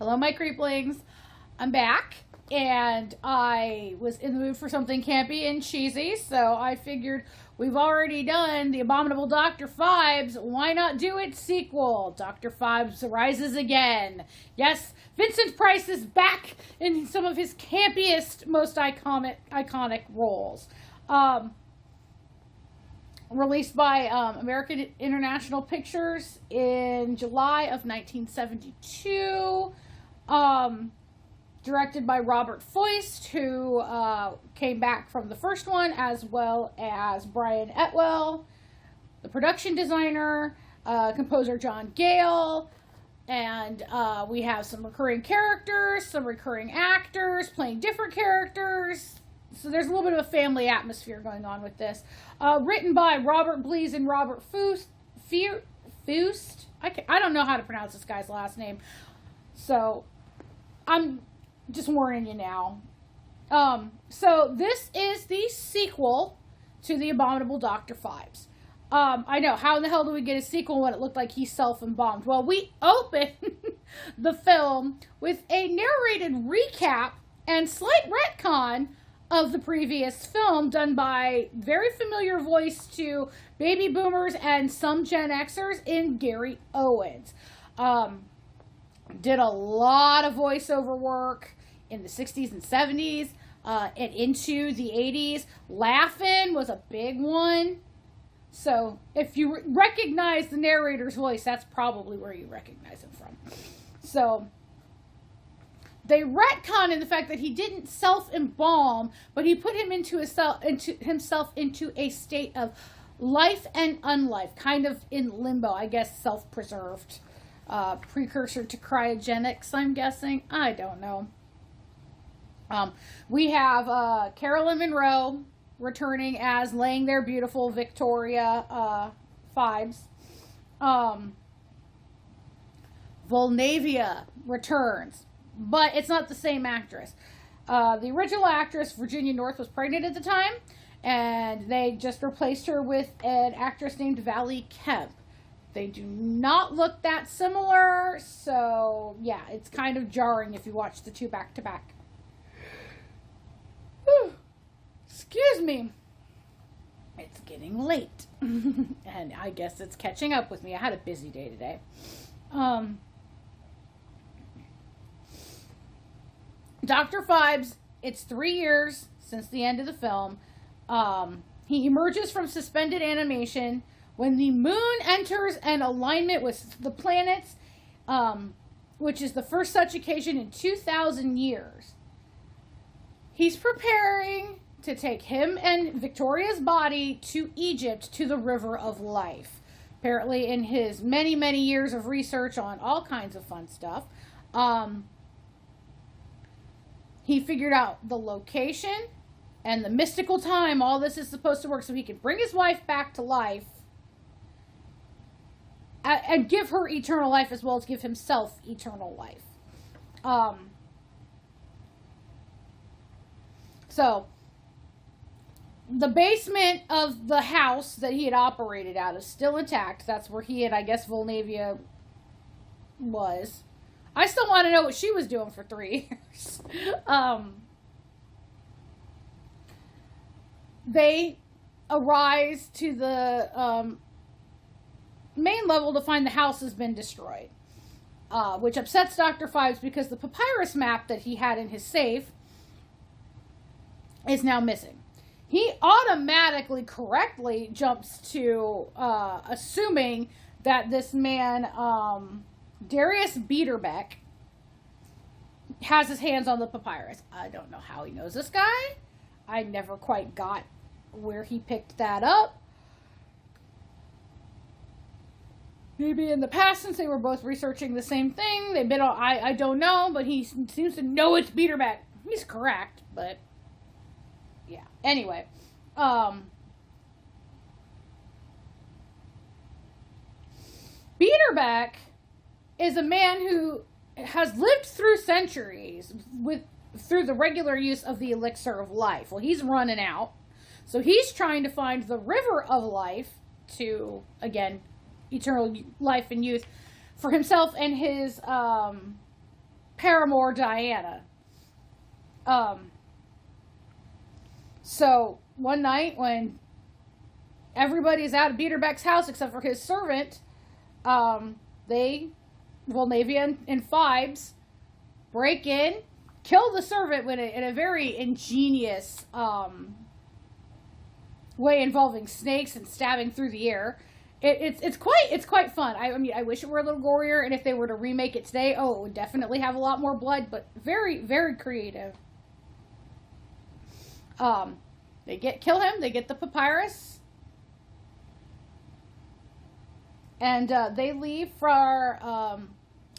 Hello, my creeplings. I'm back, and I was in the mood for something campy and cheesy, so I figured we've already done The Abominable Dr. Phibes. Why not do its sequel? Dr. Phibes rises again. Yes, Vincent Price is back in some of his campiest, most iconic roles. Released by American International Pictures in July of 1972. Directed by Robert Foist, who came back from the first one, as well as Brian Etwell, the production designer, composer John Gale, and we have some recurring characters, some recurring actors playing different characters. So there's a little bit of a family atmosphere going on with this. Written by Robert Blees and Robert Foust. I don't know how to pronounce this guy's last name. So I'm just warning you now. So this is the sequel to The Abominable Dr. Phibes. I know, how in the hell do we get a sequel when it looked like he self-embalmed? Well, we open the film with a narrated recap and slight retcon of the previous film, done by very familiar voice to baby boomers and some Gen Xers in Gary Owens. Did a lot of voiceover work in the 60s and 70s and into the 80s. Laughing was a big one. So if you recognize the narrator's voice, that's probably where you recognize him from. So they retcon in the fact that he didn't self-embalm, but he put him himself into a state of life and unlife, kind of in limbo, I guess, self-preserved. Precursor to cryogenics, I'm guessing. I don't know. We have Carolyn Monroe returning as laying there beautiful Victoria Phibes. Volnavia returns, but it's not the same actress. The original actress, Virginia North, was pregnant at the time, and they just replaced her with an actress named Valley Kemp. They do not look that similar, so yeah, it's kind of jarring if you watch the two back to back. Excuse me. It's getting late, and I guess it's catching up with me. I had a busy day today. Dr. Phibes, it's 3 years since the end of the film. He emerges from suspended animation when the moon enters an alignment with the planets, which is the first such occasion in 2,000 years. He's preparing to take him and Victoria's body to Egypt, to the River of Life. Apparently, in his many, many years of research on all kinds of fun stuff, he figured out the location and the mystical time all this is supposed to work so he can bring his wife back to life and give her eternal life, as well as give himself eternal life. So, the basement of the house that he had operated out is still intact. That's where he and, I guess, Volnavia was. I still want to know what she was doing for 3 years. They arise to the main level to find the house has been destroyed, which upsets Dr. Phibes because the papyrus map that he had in his safe is now missing. He automatically, correctly jumps to assuming that this man, Darius Biederbeck, has his hands on the papyrus. I don't know how he knows this guy. I never quite got where he picked that up. Maybe in the past, since they were both researching the same thing, they've been on, I don't know, but he seems to know it's Biederbeck. He's correct, but yeah. Anyway, Biederbeck is a man who has lived through centuries through the regular use of the elixir of life. Well, he's running out, so he's trying to find the river of life to, again, eternal life and youth for himself and his paramour, Diana. So one night when everybody's out of Bieterbeck's house except for his servant, Volnavia and Phibes break in, kill the servant in a very ingenious way involving snakes and stabbing through the air. It's quite fun. I mean, I wish it were a little gorier, and if they were to remake it today, it would definitely have a lot more blood, but very, very creative. They kill him, they get the papyrus, and they leave for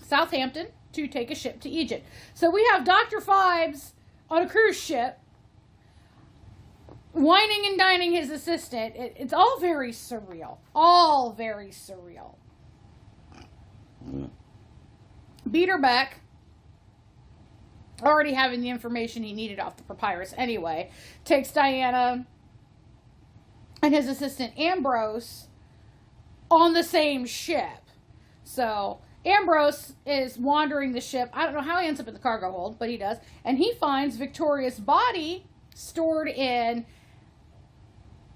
Southampton to take a ship to Egypt. So we have Dr. Phibes on a cruise ship, whining and dining his assistant. It's all very surreal. All very surreal. Bieterbeck, already having the information he needed off the papyrus anyway, takes Diana and his assistant Ambrose on the same ship. So Ambrose is wandering the ship. I don't know how he ends up in the cargo hold, but he does. And he finds Victoria's body stored in...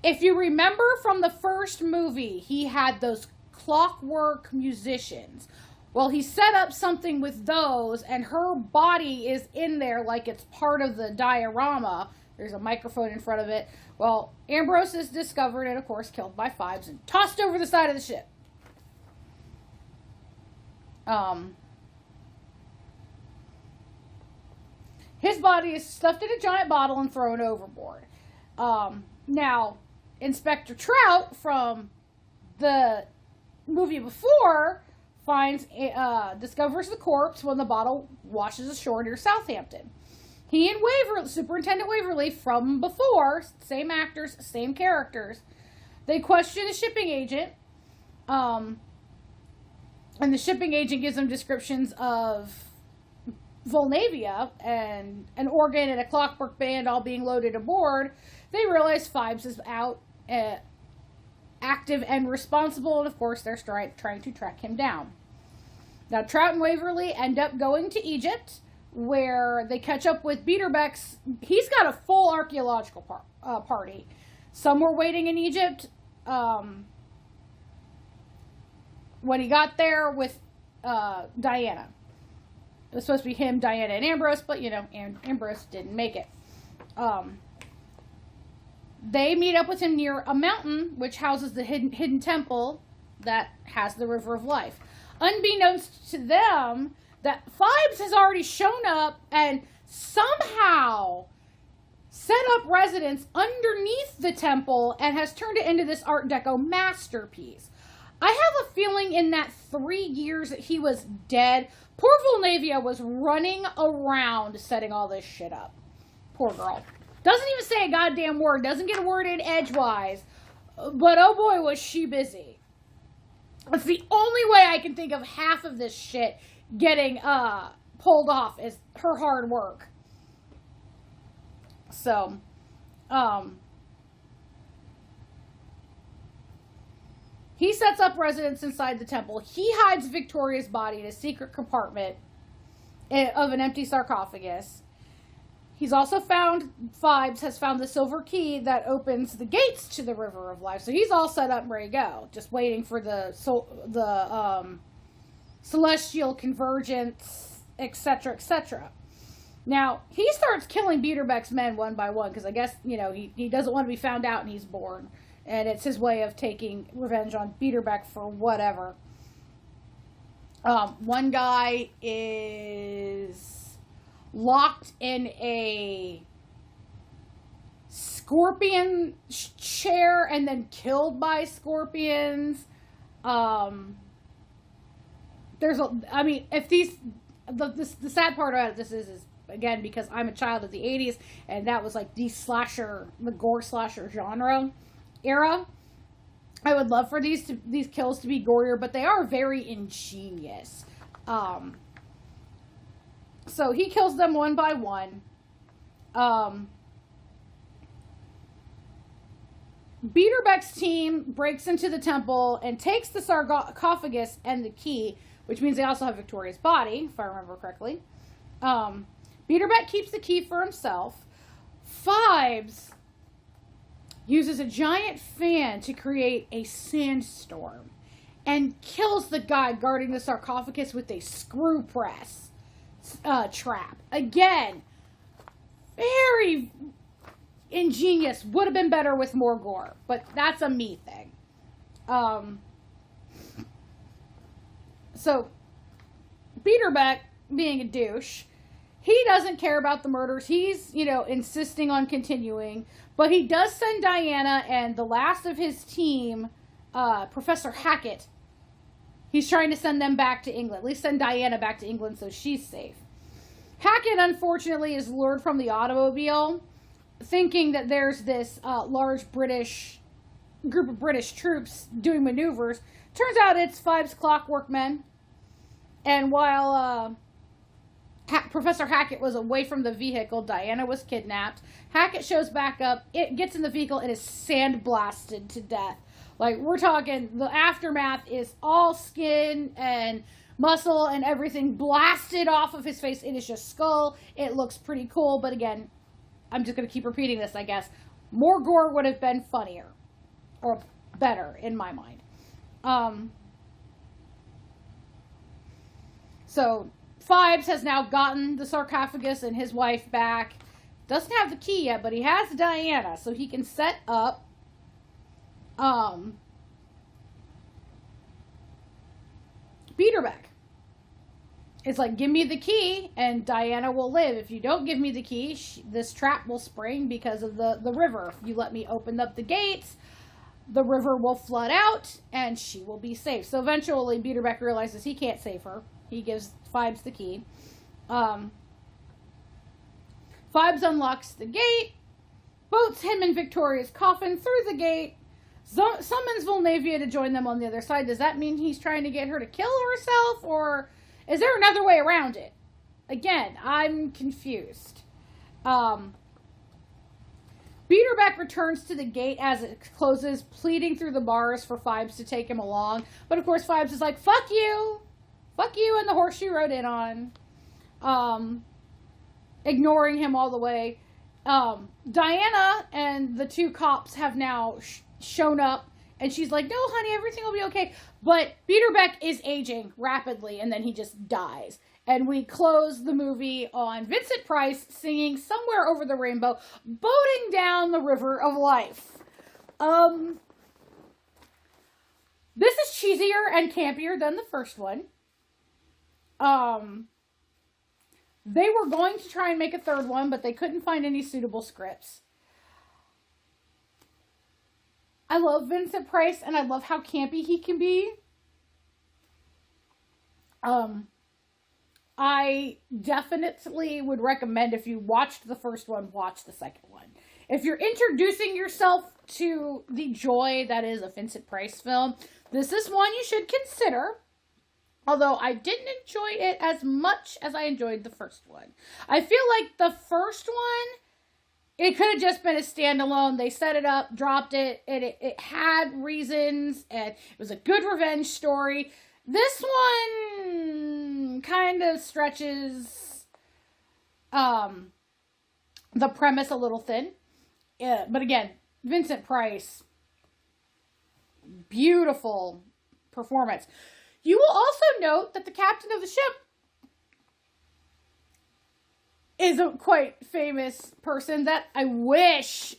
If you remember from the first movie, he had those clockwork musicians. Well, he set up something with those, and her body is in there like it's part of the diorama. There's a microphone in front of it. Well, Ambrose is discovered and, of course, killed by Phibes and tossed over the side of the ship. His body is stuffed in a giant bottle and thrown overboard. Now, Inspector Trout from the movie before discovers the corpse when the bottle washes ashore near Southampton. He and Superintendent Waverly from before, same actors, same characters, they question the shipping agent, and the shipping agent gives them descriptions of Volnavia and an organ and a clockwork band all being loaded aboard. They realize Phibes is out, active and responsible, and of course they're trying to track him down. Now Trout and Waverly end up going to Egypt, where they catch up with Bieterbeck's. He's got a full archaeological party. Some were waiting in Egypt when he got there with Diana. It was supposed to be him, Diana, and Ambrose, but Ambrose didn't make it. They meet up with him near a mountain which houses the hidden temple that has the River of Life. Unbeknownst to them, that Phibes has already shown up and somehow set up residence underneath the temple and has turned it into this Art Deco masterpiece. I have a feeling in that 3 years that he was dead, poor Volnavia was running around setting all this shit up. Poor girl. Doesn't even say a goddamn word. Doesn't get a word in edgewise. But oh boy, was she busy. It's the only way I can think of half of this shit getting pulled off is her hard work. So, he sets up residence inside the temple. He hides Victoria's body in a secret compartment of an empty sarcophagus. He's also Phibes has found the silver key that opens the gates to the River of Life. So he's all set up and ready to go. Just waiting for the celestial convergence, etc., etc. Now, he starts killing Bieterbeck's men one by one, because I guess, he doesn't want to be found out and he's bored. And it's his way of taking revenge on Bieterbeck for whatever. One guy is locked in a scorpion chair and then killed by scorpions. The sad part about this is again, because I'm a child of the 80s, and that was like the gore slasher genre era. I would love for these kills to be gorier, but they are very ingenious. So he kills them one by one. Bieterbeck's team breaks into the temple and takes the sarcophagus and the key, which means they also have Victoria's body, if I remember correctly. Beaterbeck keeps the key for himself. Phibes uses a giant fan to create a sandstorm and kills the guy guarding the sarcophagus with a screw press trap. Again, very ingenious. Would have been better with more gore, but that's a me thing. So, Beaterbeck, being a douche, he doesn't care about the murders. He's, insisting on continuing. But he does send Diana and the last of his team, Professor Hackett. He's trying to send them back to England. At least send Diana back to England so she's safe. Hackett, unfortunately, is lured from the automobile, thinking that there's this large group of British troops doing maneuvers. Turns out it's Phibes' clockwork men. And while Professor Hackett was away from the vehicle, Diana was kidnapped. Hackett shows back up. It gets in the vehicle and is sandblasted to death. Like, we're talking, the aftermath is all skin and muscle and everything blasted off of his face. It is just skull. It looks pretty cool, but again, I'm just going to keep repeating this, I guess. More gore would have been funnier. Or better, in my mind. So, Phibes has now gotten the sarcophagus and his wife back. Doesn't have the key yet, but he has Diana, so he can set up Beaterbeck. It's like, give me the key and Diana will live. If you don't give me the key, this trap will spring because of the river. If you let me open up the gates, the river will flood out and she will be safe. So eventually Beaterbeck realizes he can't save her. He gives Phibes the key. Phibes unlocks the gate, boats him and Victoria's coffin through the gate, summons Volnavia to join them on the other side. Does that mean he's trying to get her to kill herself, or is there another way around it? Again, I'm confused. Beaterbeck returns to the gate as it closes, pleading through the bars for Phibes to take him along. But of course, Phibes is like, fuck you! Fuck you and the horse you rode in on. Ignoring him all the way. Diana and the two cops have now shown up, and she's like, no, honey, everything will be okay. But Beaterbeck is aging rapidly, and then he just dies. And we close the movie on Vincent Price singing Somewhere Over the Rainbow, boating down the river of life. This is cheesier and campier than the first one. They were going to try and make a third one, but they couldn't find any suitable scripts. I love Vincent Price, and I love how campy he can be. I definitely would recommend, if you watched the first one, watch the second one. If you're introducing yourself to the joy that is a Vincent Price film, this is one you should consider. Although I didn't enjoy it as much as I enjoyed the first one. I feel like the first one, it could have just been a standalone. They set it up, dropped it, and it had reasons, and it was a good revenge story. This one kind of stretches the premise a little thin. But again, Vincent Price, beautiful performance. You will also note that the captain of the ship is a quite famous person that I wish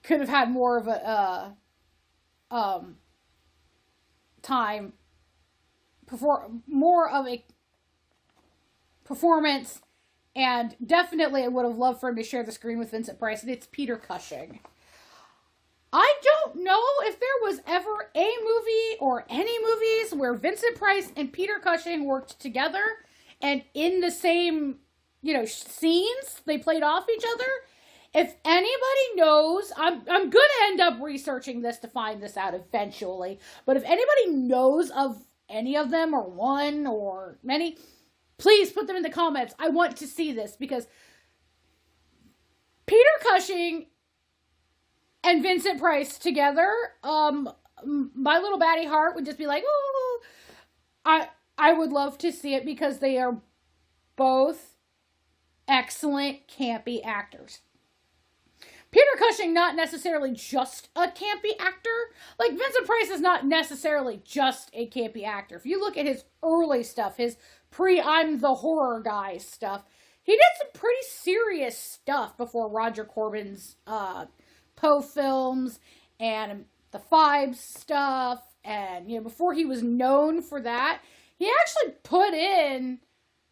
could have had more of a more of a performance, and definitely I would have loved for him to share the screen with Vincent Price, and it's Peter Cushing. I don't know if there was ever a movie or any movies where Vincent Price and Peter Cushing worked together and in the same, scenes, they played off each other. If anybody knows, I'm going to end up researching this to find this out eventually, but if anybody knows of any of them or one or many, please put them in the comments. I want to see this because Peter Cushing and Vincent Price together, my little baddie heart would just be like, ooh. I I would love to see it because they are both excellent campy actors. Peter Cushing, not necessarily just a campy actor. Like, Vincent Price is not necessarily just a campy actor. If you look at his early stuff, his I'm the horror guy stuff, he did some pretty serious stuff before Roger Corman's Poe films and the Phibes stuff. And, before he was known for that, he actually put in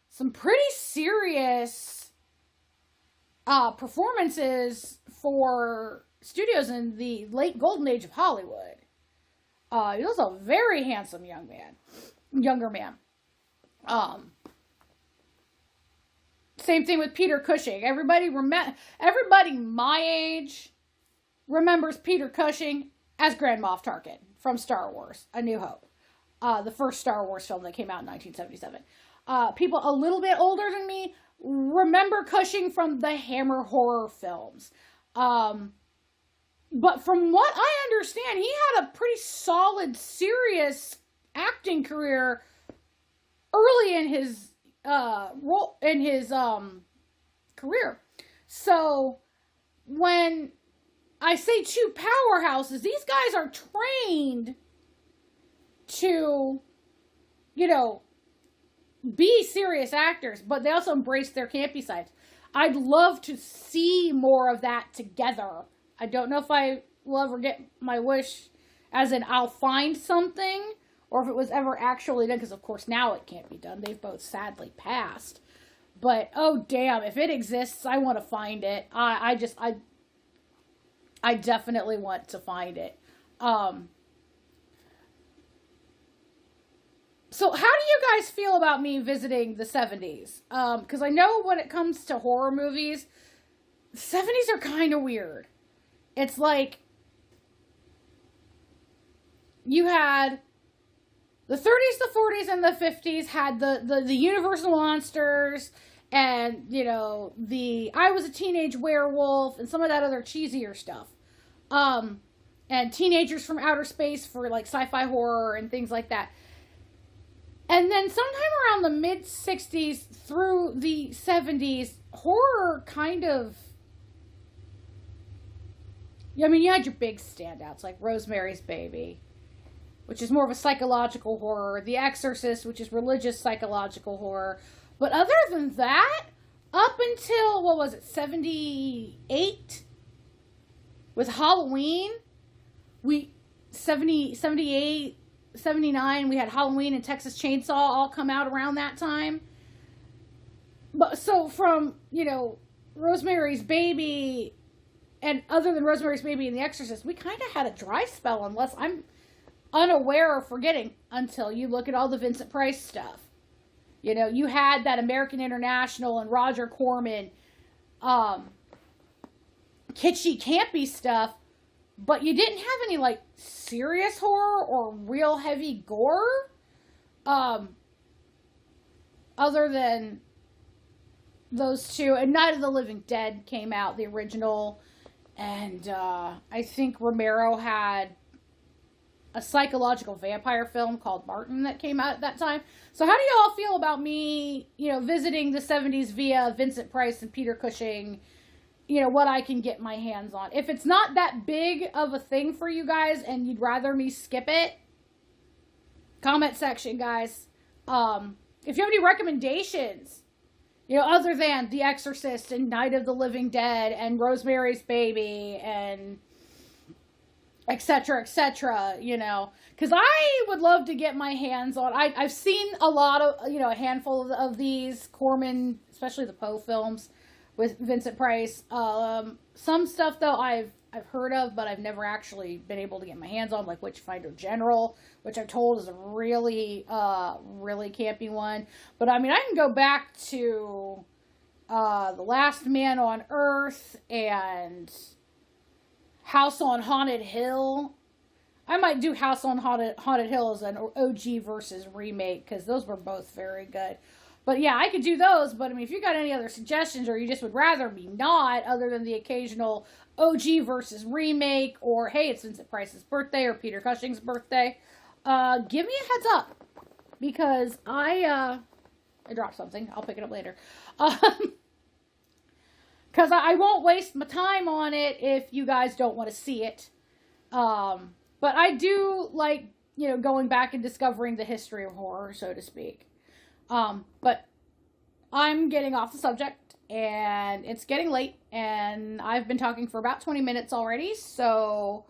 some pretty serious performances for studios in the late golden age of Hollywood. He was a very handsome younger man. Same thing with Peter Cushing. Everybody my age remembers Peter Cushing as Grand Moff Tarkin from Star Wars: A New Hope, the first Star Wars film that came out in 1977. People a little bit older than me remember Cushing from the Hammer horror films. But from what I understand, he had a pretty solid, serious acting career early in his career. So when I say two powerhouses, these guys are trained to, be serious actors, but they also embrace their campy sides. I'd love to see more of that together. I don't know if I will ever get my wish, as in I'll find something, or if it was ever actually done, because of course now it can't be done. They've both sadly passed. But, oh damn, if it exists, I want to find it. I definitely want to find it. So how do you guys feel about me visiting the 70s? Because I know when it comes to horror movies, the 70s are kind of weird. It's like you had the 30s, the 40s, and the 50s had the Universal monsters and, the I Was a Teenage Werewolf and some of that other cheesier stuff. And Teenagers from Outer Space for like sci-fi horror and things like that. And then sometime around the mid-60s through the 70s, horror kind of... you had your big standouts, like Rosemary's Baby, which is more of a psychological horror. The Exorcist, which is religious psychological horror. But other than that, up until, 78? With Halloween, 78... 79, we had Halloween and Texas Chainsaw all come out around that time. But so from, Rosemary's Baby, and other than Rosemary's Baby and The Exorcist, we kind of had a dry spell, unless I'm unaware or forgetting, until you look at all the Vincent Price stuff. You had that American International and Roger Corman, kitschy, campy stuff, but you didn't have any, serious horror or real heavy gore. Other than those two. And Night of the Living Dead came out, the original. And I think Romero had a psychological vampire film called Martin that came out at that time. So how do you all feel about me, visiting the 70s via Vincent Price and Peter Cushing? What I can get my hands on. If it's not that big of a thing for you guys and you'd rather me skip it, comment section, guys. If you have any recommendations, other than The Exorcist and Night of the Living Dead and Rosemary's Baby and etc., because I would love to get my hands on. I've seen a lot of, a handful of these Corman, especially the Poe films with Vincent Price. Some stuff, though, I've heard of, but I've never actually been able to get my hands on, like Witchfinder General, which I'm told is a really, really campy one. But, I can go back to The Last Man on Earth and House on Haunted Hill. I might do House on Haunted Hill as an OG versus remake, because those were both very good. But yeah, I could do those, but if you got any other suggestions, or you just would rather me not, other than the occasional OG versus remake, or hey, it's Vincent Price's birthday, or Peter Cushing's birthday, give me a heads up. because I dropped something. I'll pick it up later. Because I won't waste my time on it if you guys don't want to see it. But I do like, going back and discovering the history of horror, so to speak. But I'm getting off the subject, and it's getting late, and I've been talking for about 20 minutes already, so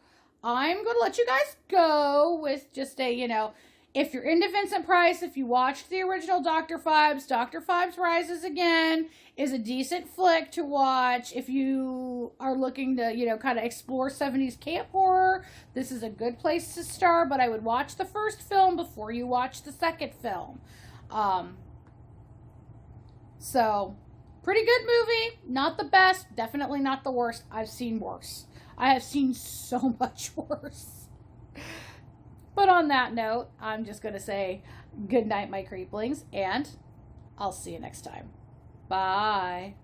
I'm going to let you guys go with just a, if you're into Vincent Price, if you watched the original Dr. Phibes Rises Again is a decent flick to watch. If you are looking to, kind of explore 70s camp horror, this is a good place to start, but I would watch the first film before you watch the second film. So, pretty good movie. Not the best, definitely not the worst. I've seen worse. I have seen so much worse. But on that note, I'm just going to say good night, my creeplings, and I'll see you next time. Bye.